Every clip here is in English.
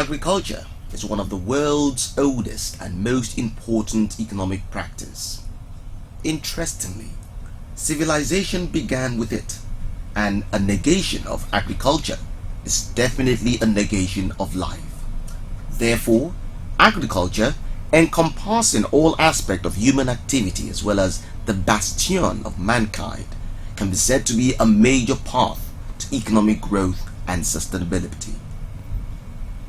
Agriculture is one of the world's oldest and most important economic practice. Interestingly, civilization began with it, and a negation of agriculture is definitely a negation of life. Therefore, agriculture, encompassing all aspects of human activity as well as the bastion of mankind, can be said to be a major path to economic growth and sustainability.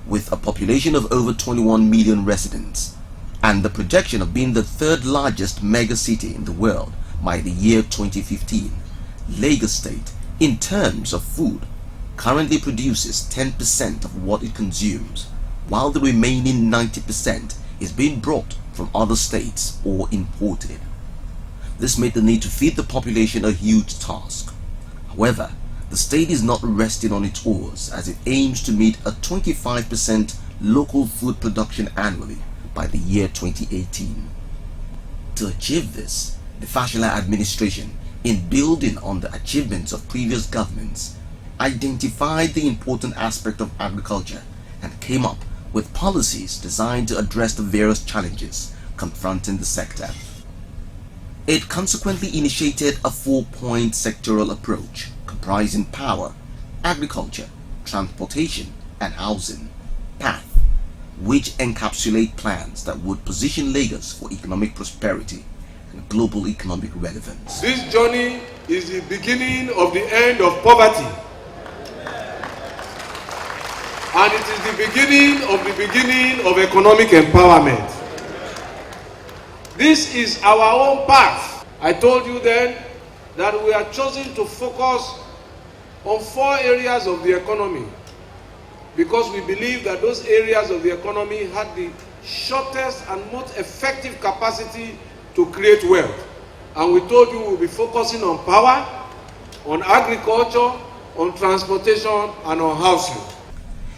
With a population of over 21 million residents and the projection of being the third largest megacity in the world by the year 2015, Lagos State, in terms of food, currently produces 10% of what it consumes, while the remaining 90% is being brought from other states or imported. This made the need to feed the population a huge task. However, the state is not resting on its oars as it aims to meet a 25% local food production annually by the year 2018. To achieve this, the Fashola administration, in building on the achievements of previous governments, identified the important aspect of agriculture and came up with policies designed to address the various challenges confronting the sector. It consequently initiated a 4-point sectoral approach comprising power, agriculture, transportation, and housing, PATH, which encapsulate plans that would position Lagos for economic prosperity and global economic relevance. This journey is the beginning of the end of poverty. And it is the beginning of economic empowerment. This is our own path. I told you then that we are choosing to focus on 4 areas of the economy because we believe that those areas of the economy had the shortest and most effective capacity to create wealth. And we told you we'll be focusing on power, on agriculture, on transportation, and on housing.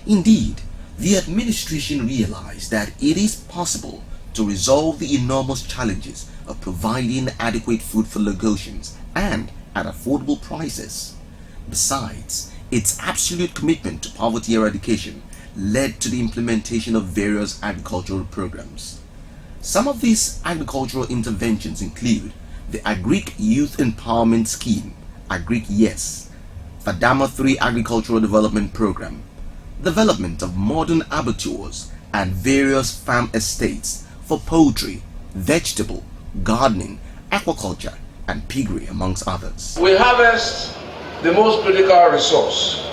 Indeed, the administration realized that it is possible to resolve the enormous challenges of providing adequate food for Lagosians and at affordable prices. Besides, its absolute commitment to poverty eradication led to the implementation of various agricultural programs. Some of these agricultural interventions include the Agric Youth Empowerment Scheme, Agric Yes, Fadama 3 Agricultural Development Program, development of modern abattoirs and various farm estates for poultry, vegetable, gardening, aquaculture, and piggery, amongst others. We harvest the most critical resource,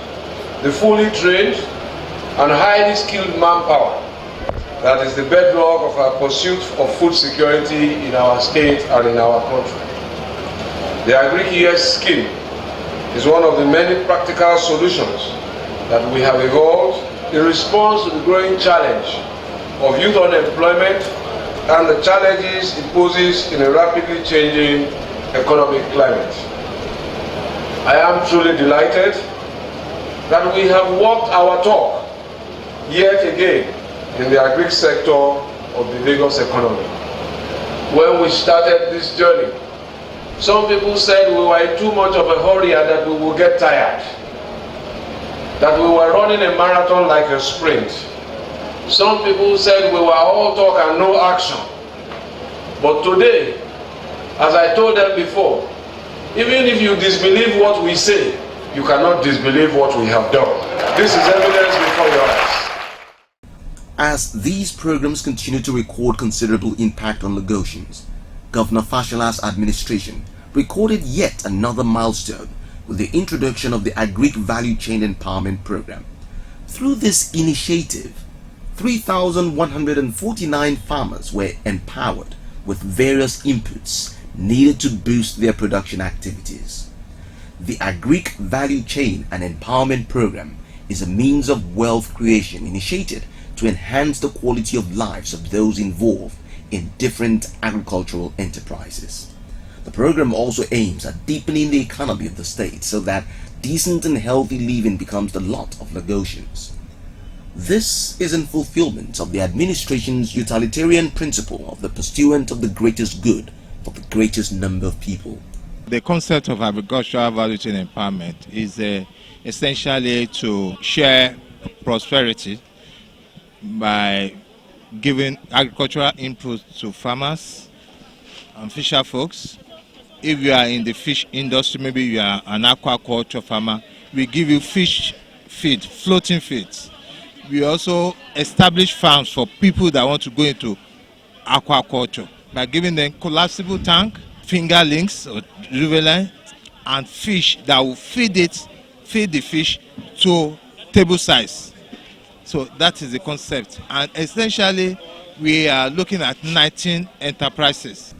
the fully trained and highly skilled manpower that is the bedrock of our pursuit of food security in our state and in our country. The Agri-Yes scheme is one of the many practical solutions that we have evolved in response to the growing challenge of youth unemployment and the challenges it poses in a rapidly changing economic climate. I am truly delighted that we have walked our talk yet again in the agri sector of the Lagos economy. When we started this journey, some people said we were in too much of a hurry and that we would get tired, that we were running a marathon like a sprint. Some people said we were all talk and no action. But today, as I told them before, even if you disbelieve what we say, you cannot disbelieve what we have done. This is evidence before your eyes. As these programs continue to record considerable impact on Lagosians, Governor Fashola's administration recorded yet another milestone with the introduction of the Agric Value Chain Empowerment Program. Through this initiative, 3,149 farmers were empowered with various inputs needed to boost their production activities. The Agric Value Chain and Empowerment Program is a means of wealth creation initiated to enhance the quality of lives of those involved in different agricultural enterprises. The program also aims at deepening the economy of the state so that decent and healthy living becomes the lot of Lagosians. This is in fulfillment of the administration's utilitarian principle of the pursuit of the greatest good for the greatest number of people. The concept of agricultural value chain empowerment is essentially to share prosperity by giving agricultural input to farmers and fisher folks. If you are in the fish industry, maybe you are an aquaculture farmer, we give you fish feed, floating feeds. We also establish farms for people that want to go into aquaculture by giving them collapsible tank, fingerlings or juvenile, and fish that will feed the fish to table size. So that is the concept, and essentially we are looking at 19 enterprises.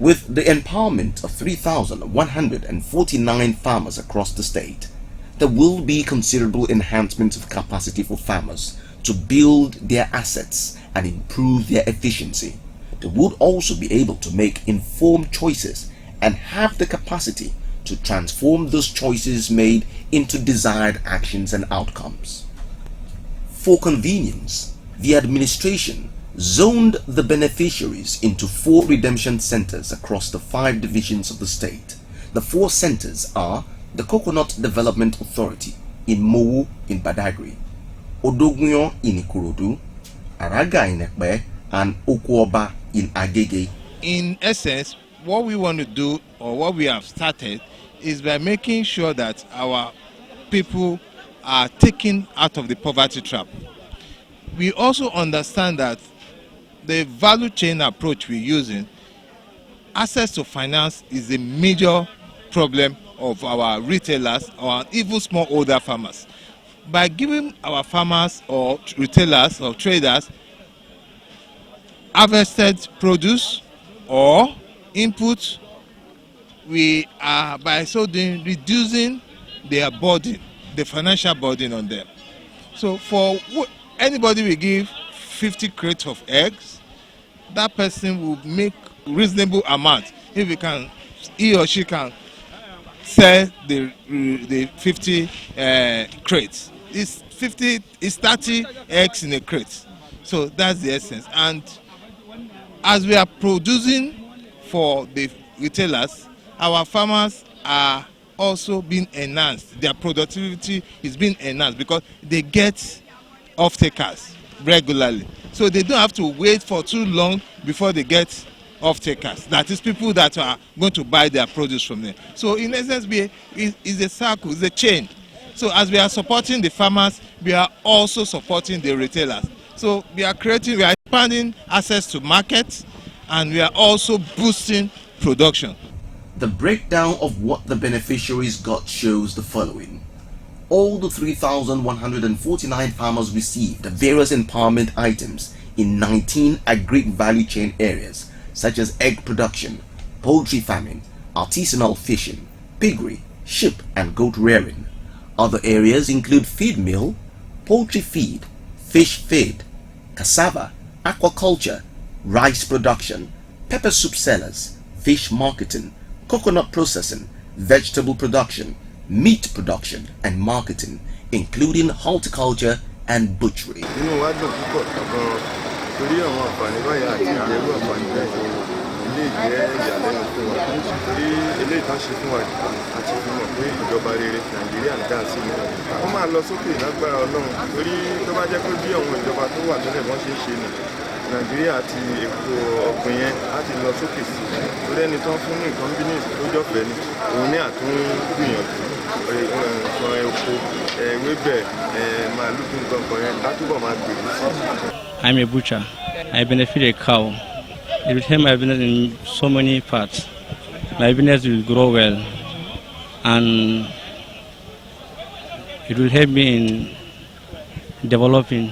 With the empowerment of 3,149 farmers across the state, there will be considerable enhancement of capacity for farmers to build their assets and improve their efficiency. They would also be able to make informed choices and have the capacity to transform those choices made into desired actions and outcomes. For convenience, the administration zoned the beneficiaries into 4 redemption centers across the 5 divisions of the state. The 4 centers are the Coconut Development Authority in Mowu in Badagry, Odogunyo in Ikorodu, Araga in Ekpe, and Okuoba in Agege. In essence, what we want to do, or what we have started, is by making sure that our people are taken out of the poverty trap. We also understand that the value chain approach we're using, access to finance is a major problem of our retailers or even smallholder farmers. By giving our farmers or retailers or traders harvested produce or input, we are by so doing reducing their burden, the financial burden on them. So for anybody we give 50 crates of eggs, that person will make reasonable amount if he or she can sell the 50 crates. It's 30 eggs in a crate. So that's the essence. And as we are producing for the retailers, our farmers are also being enhanced. Their productivity is being enhanced because they get off-takers regularly. So they don't have to wait for too long before they get off-takers. That is, people that are going to buy their produce from them. So in essence, it's a circle, it's a chain. So as we are supporting the farmers, we are also supporting the retailers. So we are expanding access to markets, and we are also boosting production. The breakdown of what the beneficiaries got shows the following. All the 3,149 farmers received various empowerment items in 19 agri-value chain areas such as egg production, poultry farming, artisanal fishing, piggery, sheep and goat rearing. Other areas include feed mill, poultry feed, fish feed, cassava, aquaculture, rice production, pepper soup sellers, fish marketing, coconut processing, vegetable production, meat production and marketing, including horticulture and butchery. Nàìjíríà àti èkó ọ̀gbìn yẹn láti lọ sókè sí lórí ẹni tó ń fún ní nǹkan bínísì tó jọ̀fẹ́ ni òun ní àtúngbìyànjú nǹkan epo ewébẹ̀ màálù tó nǹkan kan yẹn látúbọ̀ máa gbèrú sí. I'm a butcher. I benefit a cow. It will help my business in so many parts. My business will grow well, and it will help me in developing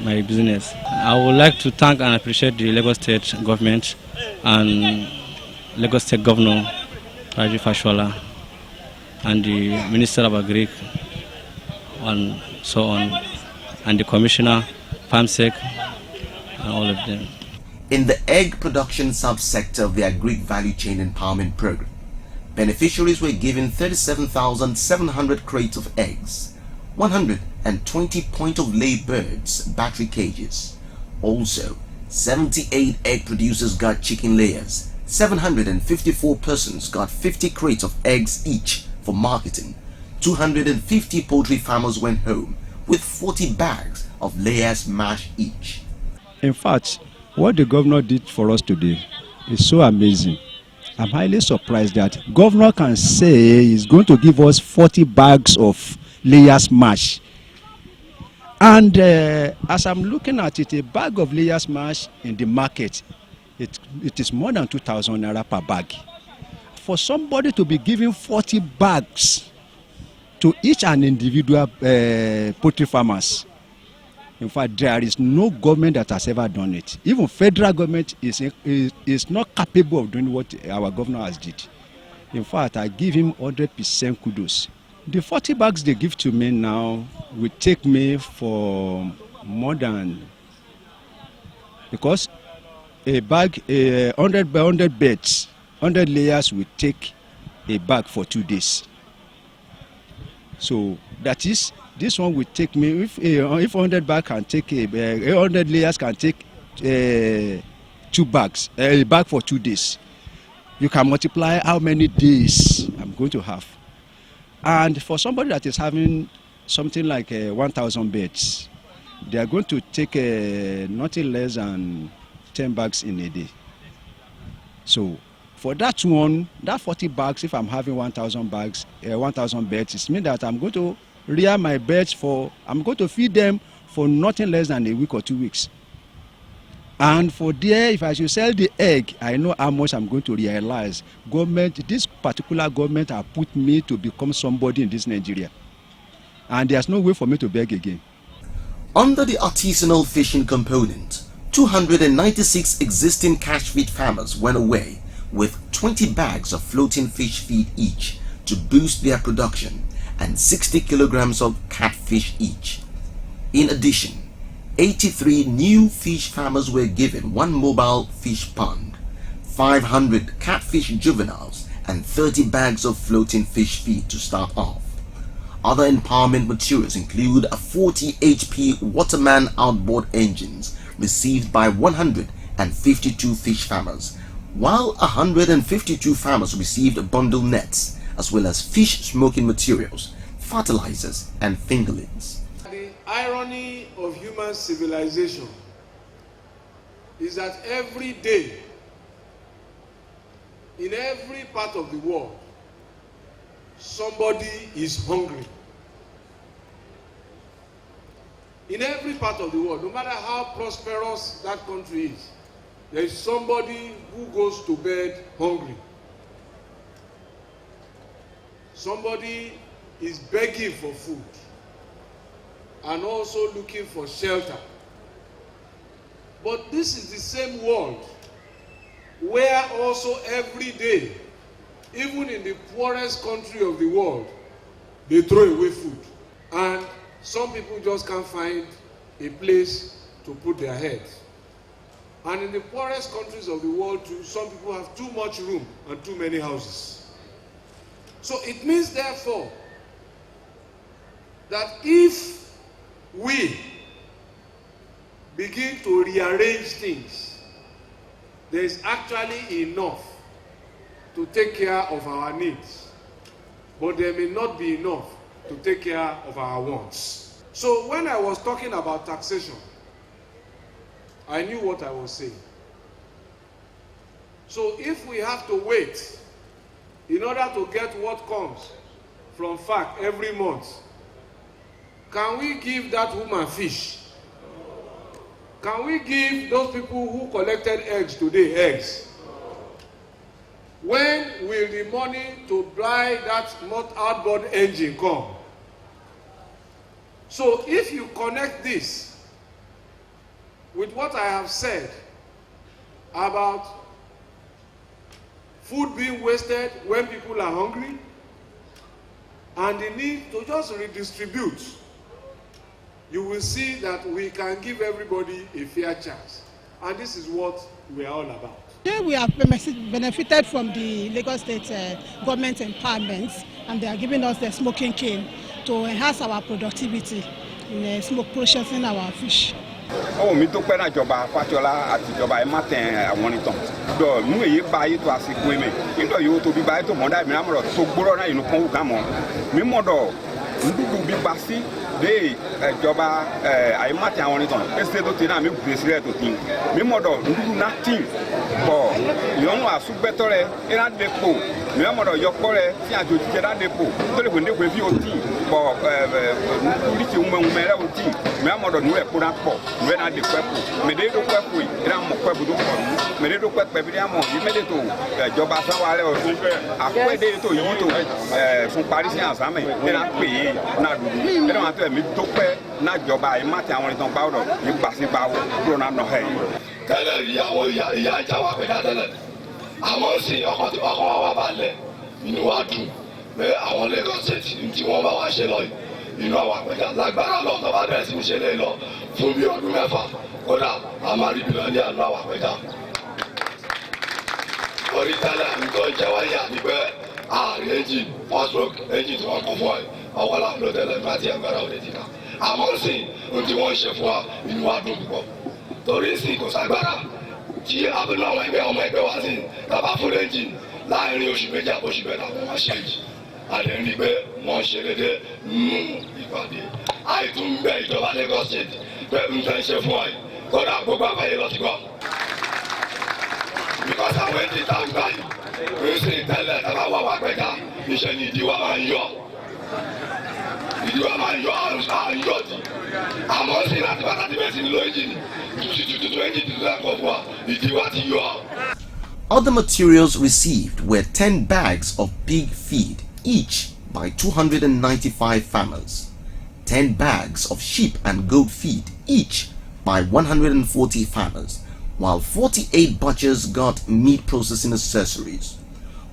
my business. I would like to thank and appreciate the Lagos State government and Lagos State Governor Raji Fashola and the Minister of Agric and so on, and the Commissioner, FAMSEC, and all of them. In the egg production subsector of the Agric Value Chain Empowerment Program, beneficiaries were given 37,700 crates of eggs, 120 point-of-lay birds battery cages. Also, 78 egg producers got chicken layers, 754 persons got 50 crates of eggs each for marketing, 250 poultry farmers went home with 40 bags of layers mash each. In fact, what the governor did for us today is so amazing. I'm highly surprised that governor can say he's going to give us 40 bags of layers mash. And as I'm looking at it, a bag of layers mash in the market, it is more than 2,000 naira per bag. For somebody to be giving 40 bags to each and individual poultry farmers, in fact, there is no government that has ever done it. Even federal government is not capable of doing what our governor has did. In fact, I give him 100% kudos. The 40 bags they give to me now will take me for more than, because a bag, 100 by 100 beds, 100 layers will take a bag for 2 days. So that is, this one will take me, if 100 bags can take 100 layers can take 2 bags, a bag for 2 days. You can multiply how many days I'm going to have. And for somebody that is having something like 1,000 beds, they are going to take nothing less than 10 bags in a day. So for that one, that 40 bags, if I'm having 1,000 bags, 1,000 beds, it means that I'm going to rear my beds I'm going to feed them for nothing less than a week or 2 weeks. And for there, if I should sell the egg, I know how much I'm going to realize. This particular government have put me to become somebody in this Nigeria. And there's no way for me to beg again. Under the artisanal fishing component, 296 existing catch feed farmers went away with 20 bags of floating fish feed each to boost their production and 60 kilograms of catfish each. In addition, 83 new fish farmers were given 1 mobile fish pond, 500 catfish juveniles, and 30 bags of floating fish feed to start off. Other empowerment materials include a 40 HP Waterman outboard engines received by 152 fish farmers, while 152 farmers received bundle nets, as well as fish smoking materials, fertilizers, and fingerlings. The irony of human civilization is that every day, in every part of the world, somebody is hungry. In every part of the world, no matter how prosperous that country is, there is somebody who goes to bed hungry. Somebody is begging for food and also looking for shelter. But this is the same world where also every day, even in the poorest country of the world, they throw away food. And some people just can't find a place to put their heads. And in the poorest countries of the world too, some people have too much room and too many houses. So it means therefore that if we begin to rearrange things, there is actually enough to take care of our needs, but there may not be enough to take care of our wants. So when I was talking about taxation, I knew what I was saying. So if we have to wait in order to get what comes from FAC every month, can we give that woman fish? Can we give those people who collected eggs today eggs? When will the money to buy that outboard engine come? So if you connect this with what I have said about food being wasted when people are hungry and the need to just redistribute, you will see that we can give everybody a fair chance. And this is what we are all about. Today we have benefited from the Lagos State government empowerment, and they are giving us the smoking cane to enhance our productivity in smoke processing our fish. Mi tó pẹ́ náà jọba Fáṣọlá àti ìjọba ẹ̀ má tẹ̀ àwọn onítàn. Dọ̀ mú èyí bá ayé tó àsìkò èmi. Nítorí yóò tóbi bá ayé tó mọ̀ dá ìmìíràn mọ̀rọ̀ tó gbóró náà inú kan wù ká mọ̀. Mi mọ̀ dọ̀ ndugu gbígbà sí dé ìjọba àyèmátì àwọn onítàn ẹsẹ̀ tó ti náà mi gbèsè rẹ̀ tó ti mi mọ̀dọ̀ ndugu náà tì bọ̀ ìyọ̀nù àsúgbẹ́tọ̀ rẹ̀ ẹ̀rá dẹ́pọ̀ mi mọ̀dọ̀ yọkọ́ rẹ̀ tí àjò jíjẹ dá dẹ́pọ̀ tó lè wọ̀ndé wẹ̀ bí o tì bọ̀ ndugu ŋumɛ rẹ̀ o tì mi mọ̀dọ̀ nù ẹ̀ kó náà pọ̀ nù ẹ̀ náà dé pẹ́ pọ̀ mẹ̀dẹ́ tó pẹ́ pọ̀ yìí ẹ̀rá mọ̀ pẹ́ bùdó pọ̀ nù mẹ̀dẹ́ tó pẹ́ pẹ́ bí ẹ̀rá mọ̀ yìí mẹ́lẹ̀ tó ìjọba sáwà rẹ̀ ọ̀tún àpẹ́ẹ́dẹ́ tó yìí tó fún parí sí àzámẹ̀ ẹ̀rá pè é náà dùdú ẹ̀rá wọn àti ẹ̀mí tó pẹ́ náà jọba ẹ̀ má ti àwọn ìtàn báwọ̀ ní gbàsígbàwọ̀ kúrò náà nọ ẹ̀. tẹ́lẹ̀ ìyàwó ìyá ìjà wà pẹ̀lú àtẹ́lẹ̀ àmọ́ sí ọkọ̀ tí wọ́n kọ́ wá balẹ̀ inú wa dùn pé àwọn Lagos State tí wọ́n bá wá ṣe lọ yìí inú àwọn àpẹja lágbára lọ tó bá bẹ̀rẹ̀ sí ní ṣe lé lọ fún bí ọdún mẹ́fà kódà a máa rí bílọ̀ ní àná àwọn àpẹja. orí tẹ́lẹ̀ nǹkan ìjẹ́wọ́ yà ní pé ààrẹ engine first stroke engine tí wọ́n kún fún ẹ ọkọ̀ làbúrò tẹ́lẹ̀ nígbà tí ẹgbẹ́ra òde ti ká àmọ́ sí ohun tí wọ́n ń ṣe fún wa inú wa dùn púpọ̀ torí sí kò ságbára tí abúlé àwọn ẹgbẹ́ ọmọ ẹgbẹ́ wa sí tàbá fún engine láàrin oṣù méjì àbóṣù mẹ́ta wọ́n máa ṣe èjì àdéhùn pé wọ́n ṣe dédé nínú ìpàdé àìtún bẹ ìjọba Lagos State pé n fẹ́ ṣe fún wa yìí kódà gbogbo àbáyé lọ ti gbọ́ because àwọn ẹni tá ń gbà yìí ń sìn tẹ́lẹ̀ tàbá wà wà pẹ́ta iṣẹ́ ni ìdíwọ́ máa ń yọ ìdíwọ́ máa ń yọ àyọ̀ dì àmọ́ sí láti bá láti bẹ́ẹ̀ sí ní lọ ẹ́ńjìnì tuntun ẹ́ńjìnì tó dáa kọ̀ fún wa ìdíwọ́ ti yọ. Other materials received were 10 bags of pig feed, each by 295 farmers, 10 bags of sheep and goat feed, each by 140 farmers, while 48 butchers got meat processing accessories.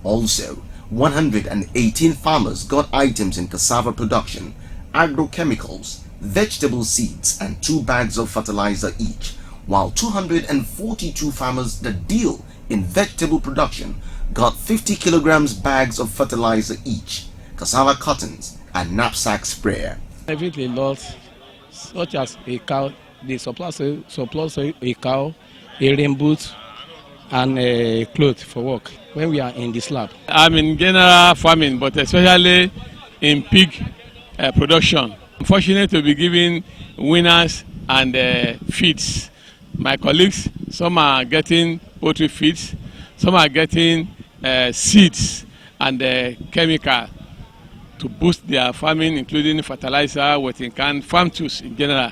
Also, 118 farmers got items in cassava production, agrochemicals, vegetable seeds, and 2 bags of fertilizer each, while 242 farmers that deal in vegetable production got 50 kilograms bags of fertilizer each, cassava cottons, and knapsack sprayer. Everything lost, such as a cow, they supply a cow, a rain boot, and a cloth for work when we are in this lab. I'm in general farming, but especially in pig production. I'm fortunate to be given winners and feeds. My colleagues, some are getting poultry feeds, some are getting seeds and chemical to boost their farming, including fertilizer, wetting can, farm tools in general.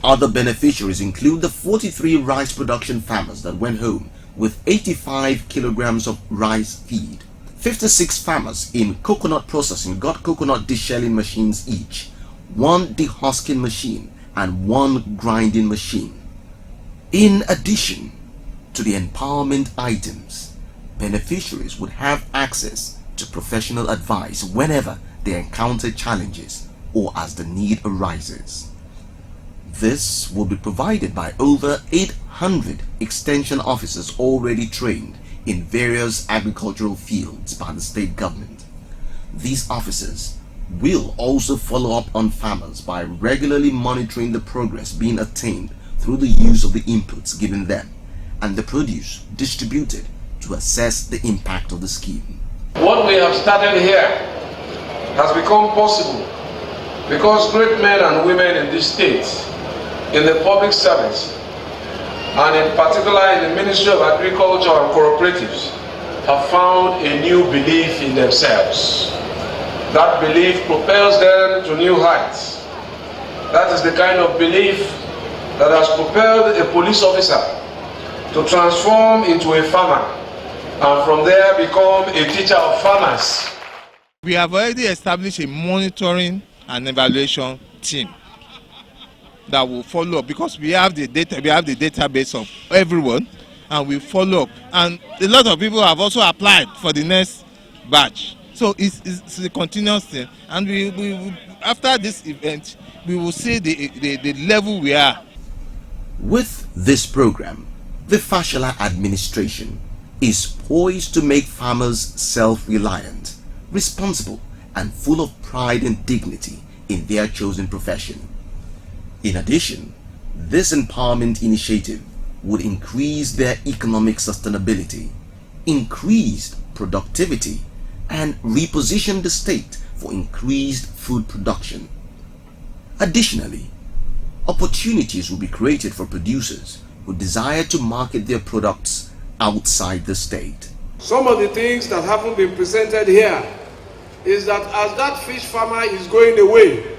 Other beneficiaries include the 43 rice production farmers that went home with 85 kilograms of rice feed. 56 farmers in coconut processing got coconut deshelling machines each, 1 dehusking machine and 1 grinding machine. In addition to the empowerment items, beneficiaries would have access to professional advice whenever they encounter challenges or as the need arises. This will be provided by over 800 extension officers already trained in various agricultural fields by the state government. These officers will also follow up on farmers by regularly monitoring the progress being attained through the use of the inputs given them and the produce distributed to assess the impact of the scheme. What we have started here has become possible because great men and women in this state, in the public service, and in particular in the Ministry of Agriculture and Cooperatives, have found a new belief in themselves. That belief propels them to new heights. That is the kind of belief that has propelled a police officer to transform into a farmer and from there become a teacher of farmers. We have already established a monitoring and evaluation team that will follow up because we have the data, we have the database of everyone, and we follow up. And a lot of people have also applied for the next batch. So it's a continuous thing, and we after this event we will see the level we are. With this program, the Fashola administration is poised to make farmers self-reliant, responsible, and full of pride and dignity in their chosen profession. In addition, this empowerment initiative would increase their economic sustainability, increase productivity, and reposition the state for increased food production. Additionally, opportunities will be created for producers who desire to market their products outside the state. Some of the things that haven't been presented here is that as that fish farmer is going away,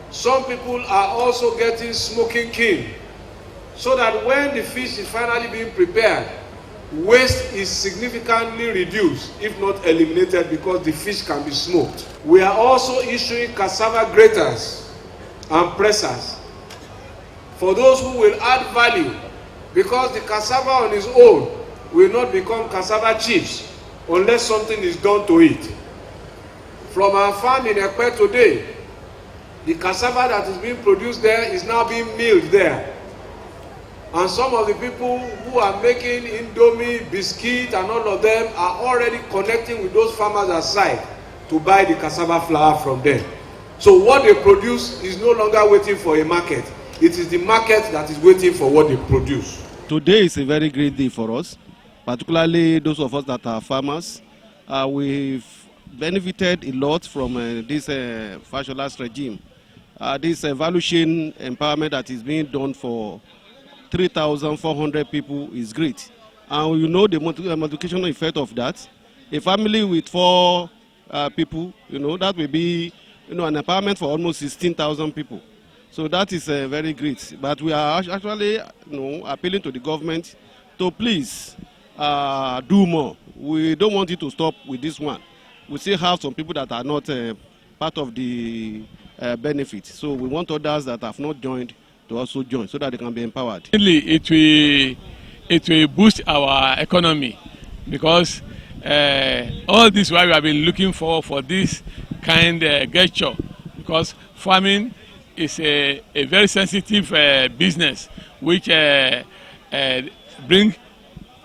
some people are also getting smoking kiln, so that when the fish is finally being prepared, waste is significantly reduced, if not eliminated, because the fish can be smoked. We are also issuing cassava graters and pressers for those who will add value, because the cassava on its own will not become cassava chips unless something is done to it. From our farm in Ekpe today, the cassava that is being produced there is now being milled there. And some of the people who are making Indomie, biscuit and all of them are already connecting with those farmers aside to buy the cassava flour from them. So what they produce is no longer waiting for a market. It is the market that is waiting for what they produce. Today is a very great day for us, particularly those of us that are farmers. We've benefited a lot from this fasciolast regime. This value chain empowerment that is being done for 3,400 people is great. And you know the multiplication effect of that. A family with 4 people, that will be an empowerment for almost 16,000 people. So that is very great. But we are actually appealing to the government to please do more. We don't want it to stop with this one. We still have some people that are not part of the benefit. So we want others that have not joined to also join so that they can be empowered. It will boost our economy, because all this while we have been looking for this kind of gesture, because farming is a very sensitive business which bring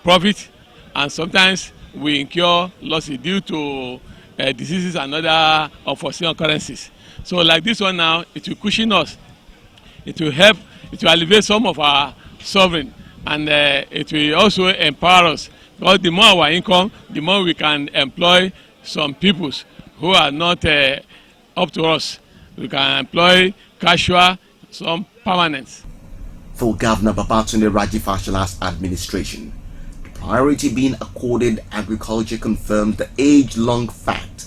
profit, and sometimes we incur losses due to diseases and other unforeseen occurrences. So like this one now, it will cushion us. It will help, it will alleviate some of our suffering, and it will also empower us, because the more our income, the more we can employ some peoples who are not up to us. We can employ casual, some permanent. For Governor Babatunde Raji Fasciolast administration, the priority being accorded agriculture confirms the age-long fact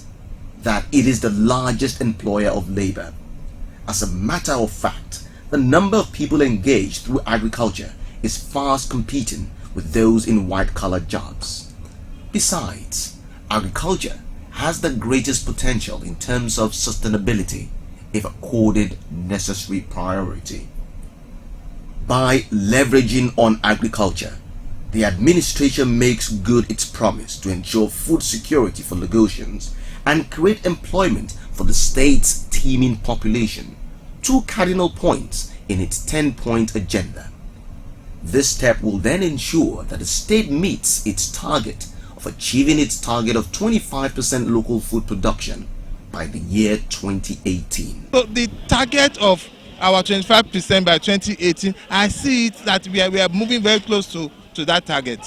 that it is the largest employer of labor. As a matter of fact, the number of people engaged through agriculture is fast competing with those in white-collar jobs. Besides, agriculture has the greatest potential in terms of sustainability if accorded necessary priority. By leveraging on agriculture, the administration makes good its promise to ensure food security for Lagosians and create employment for the state's teeming population, 2 cardinal points in its 10-point agenda. This step will then ensure that the state meets its target of achieving its target of 25% local food production by the year 2018. So the target of our 25% by 2018, I see it that we are moving very close to that target.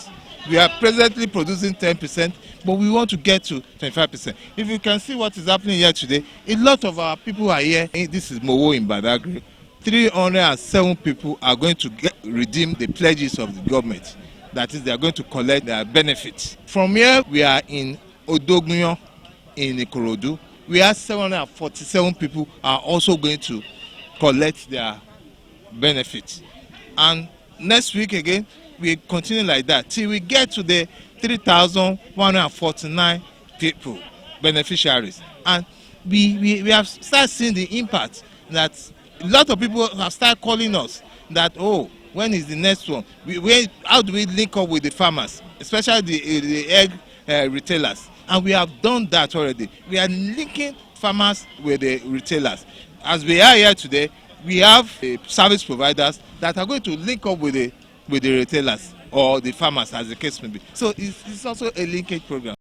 We are presently producing 10%, but we want to get to 25%. If you can see what is happening here today, a lot of our people are here. This is Mowo in Badagry. 307 people are going to redeem the pledges of the government. That is, they are going to collect their benefits. From here, we are in Odognion in Ikorodu. We have 747 people are also going to collect their benefits. And next week again, we continue like that till we get to the 3,149 people, beneficiaries. And we have started seeing the impact that a lot of people have started calling us that, oh, when is the next one? How do we link up with the farmers, especially the egg retailers? And we have done that already. We are linking farmers with the retailers. As we are here today, we have service providers that are going to link up with the retailers or the farmers, as the case may be. So it's also a linkage program.